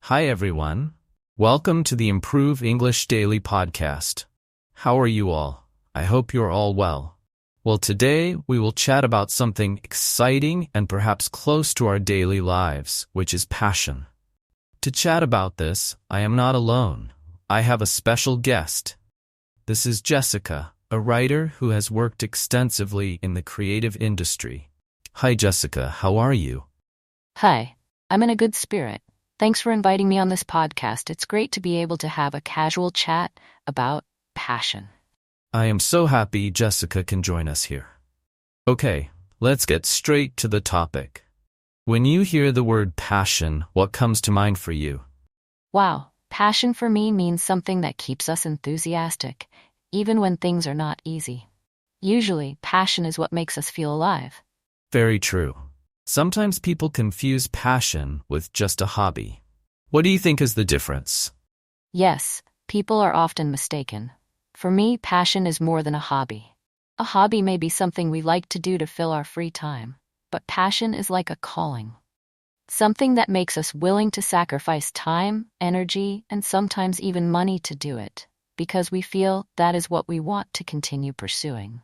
Hi, everyone. Welcome to the Improve English Daily podcast. How are you all? I hope you're all well. Well, today we will chat about something exciting and perhaps close to our daily lives, which is passion. To chat about this, I am not alone. I have a special guest. This is Jessica, a writer who has worked extensively in the creative industry. Hi, Jessica. How are you? Hi, I'm in a good spirit. Thanks for inviting me on this podcast. It's great to be able to have a casual chat about passion. I am so happy Jessica can join us here. Okay, let's get straight to the topic. When you hear the word passion, what comes to mind for you? Wow, passion for me means something that keeps us enthusiastic, even when things are not easy. Usually, passion is what makes us feel alive. Very true. Sometimes people confuse passion with just a hobby. What do you think is the difference? Yes, people are often mistaken. For me, passion is more than a hobby. A hobby may be something we like to do to fill our free time, but passion is like a calling. Something that makes us willing to sacrifice time, energy, and sometimes even money to do it, because we feel that is what we want to continue pursuing.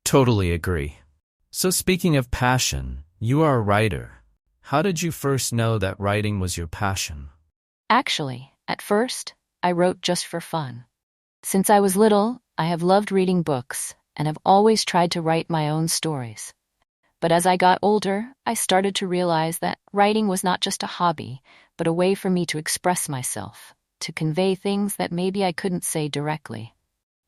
Totally agree. So speaking of passion, you are a writer. How did you first know that writing was your passion? Actually, at first, I wrote just for fun. Since I was little, I have loved reading books and have always tried to write my own stories. But as I got older, I started to realize that writing was not just a hobby, but a way for me to express myself, to convey things that maybe I couldn't say directly.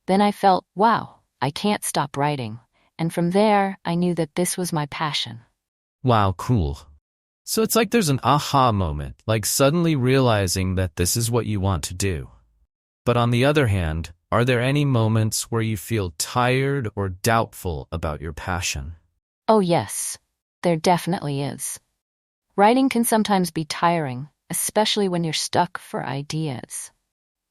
Then I felt, wow, I can't stop writing. And from there, I knew that this was my passion. Wow, cool. So it's like there's an aha moment, like suddenly realizing that this is what you want to do. But on the other hand, are there any moments where you feel tired or doubtful about your passion? Oh yes, there definitely is. Writing can sometimes be tiring, especially when you're stuck for ideas.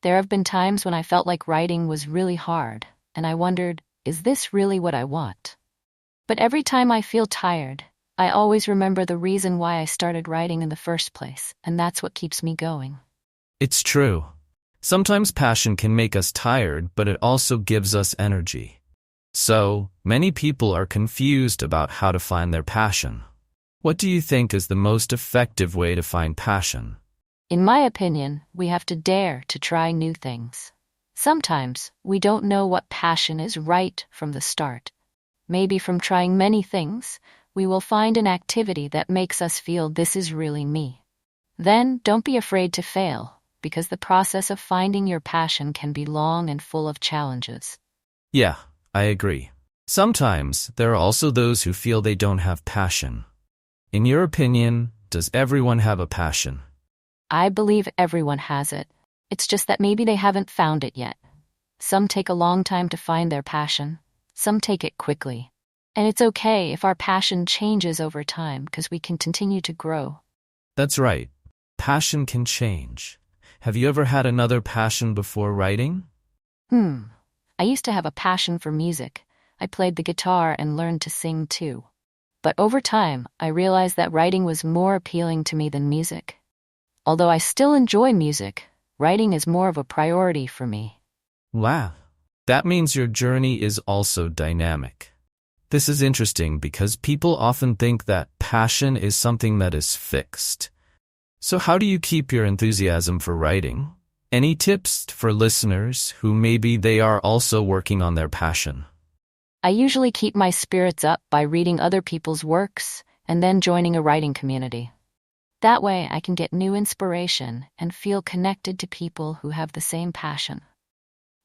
There have been times when I felt like writing was really hard, and I wondered, is this really what I want? But every time I feel tired, I always remember the reason why I started writing in the first place, and that's what keeps me going. It's true. Sometimes passion can make us tired, but it also gives us energy. So, many people are confused about how to find their passion. What do you think is the most effective way to find passion? In my opinion, we have to dare to try new things. Sometimes we don't know what passion is right from the start. Maybe from trying many things, we will find an activity that makes us feel this is really me. Then don't be afraid to fail, because the process of finding your passion can be long and full of challenges. Yeah, I agree. Sometimes there are also those who feel they don't have passion. In your opinion, does everyone have a passion? I believe everyone has it. It's just that maybe they haven't found it yet. Some take a long time to find their passion. Some take it quickly. And it's okay if our passion changes over time because we can continue to grow. That's right. Passion can change. Have you ever had another passion before writing? I used to have a passion for music. I played the guitar and learned to sing too. But over time, I realized that writing was more appealing to me than music. Although I still enjoy music, writing is more of a priority for me. Wow. That means your journey is also dynamic. This is interesting because people often think that passion is something that is fixed. So how do you keep your enthusiasm for writing? Any tips for listeners who maybe they are also working on their passion? I usually keep my spirits up by reading other people's works and then joining a writing community. That way I can get new inspiration and feel connected to people who have the same passion.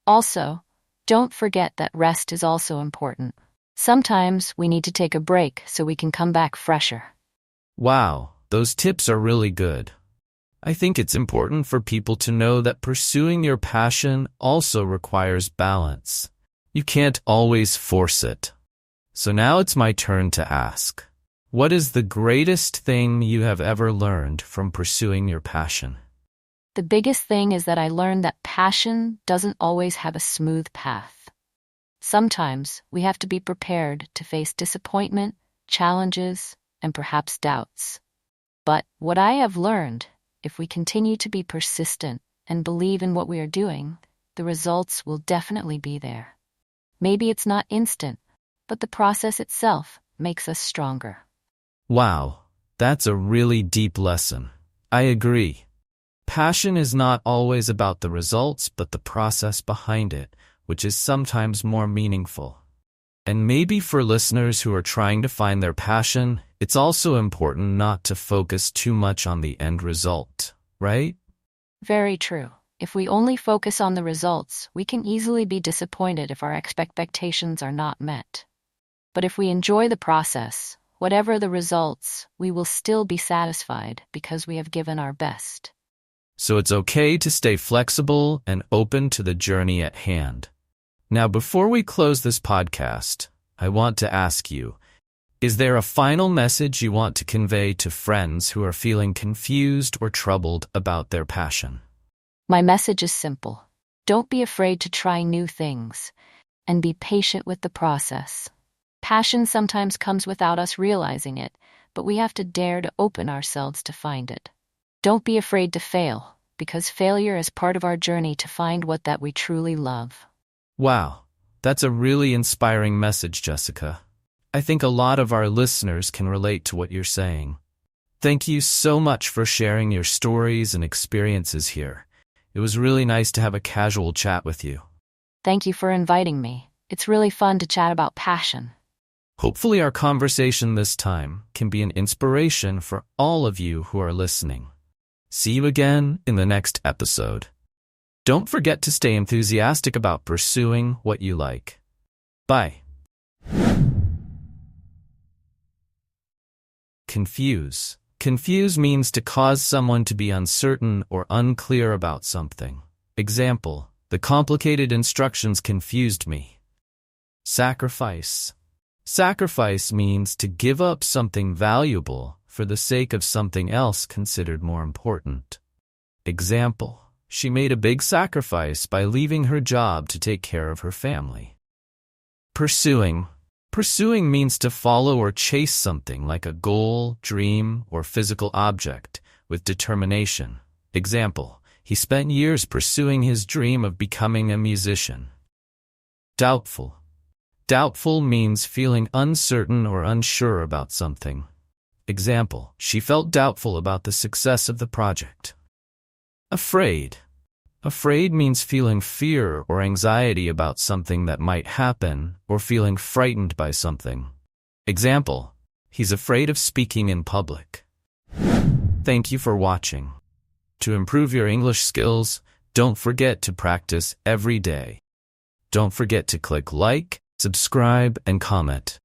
Also, don't forget that rest is also important. Sometimes we need to take a break so we can come back fresher. Wow, those tips are really good. I think it's important for people to know that pursuing your passion also requires balance. You can't always force it. So now it's my turn to ask, what is the greatest thing you have ever learned from pursuing your passion? The biggest thing is that I learned that passion doesn't always have a smooth path. Sometimes we have to be prepared to face disappointment, challenges, and perhaps doubts. But what I have learned If we continue to be persistent and believe in what we are doing, the results will definitely be there. Maybe it's not instant, but the process itself makes us stronger. Wow, that's a really deep lesson. I agree. Passion is not always about the results, but the process behind it, which is sometimes more meaningful. And maybe for listeners who are trying to find their passion, it's also important not to focus too much on the end result, right? Very true. If we only focus on the results, we can easily be disappointed if our expectations are not met. But if we enjoy the process, whatever the results, we will still be satisfied because we have given our best. So it's okay to stay flexible and open to the journey at hand. Now, before we close this podcast, I want to ask you, is there a final message you want to convey to friends who are feeling confused or troubled about their passion? My message is simple. Don't be afraid to try new things, and be patient with the process. Passion sometimes comes without us realizing it, but we have to dare to open ourselves to find it. Don't be afraid to fail, because failure is part of our journey to find what that we truly love. Wow, that's a really inspiring message, Jessica. I think a lot of our listeners can relate to what you're saying. Thank you so much for sharing your stories and experiences here. It was really nice to have a casual chat with you. Thank you for inviting me. It's really fun to chat about passion. Hopefully our conversation this time can be an inspiration for all of you who are listening. See you again in the next episode. Don't forget to stay enthusiastic about pursuing what you like. Bye. Confuse. Confuse means to cause someone to be uncertain or unclear about something. Example, the complicated instructions confused me. Sacrifice. Sacrifice means to give up something valuable for the sake of something else considered more important. Example, she made a big sacrifice by leaving her job to take care of her family. Pursuing. Pursuing means to follow or chase something like a goal, dream, or physical object with determination. Example, he spent years pursuing his dream of becoming a musician. Doubtful. Doubtful means feeling uncertain or unsure about something. Example, she felt doubtful about the success of the project. Afraid. Afraid means feeling fear or anxiety about something that might happen or feeling frightened by something. Example, he's afraid of speaking in public. Thank you for watching. To improve your English skills, don't forget to practice every day. Don't forget to click like, subscribe, and comment.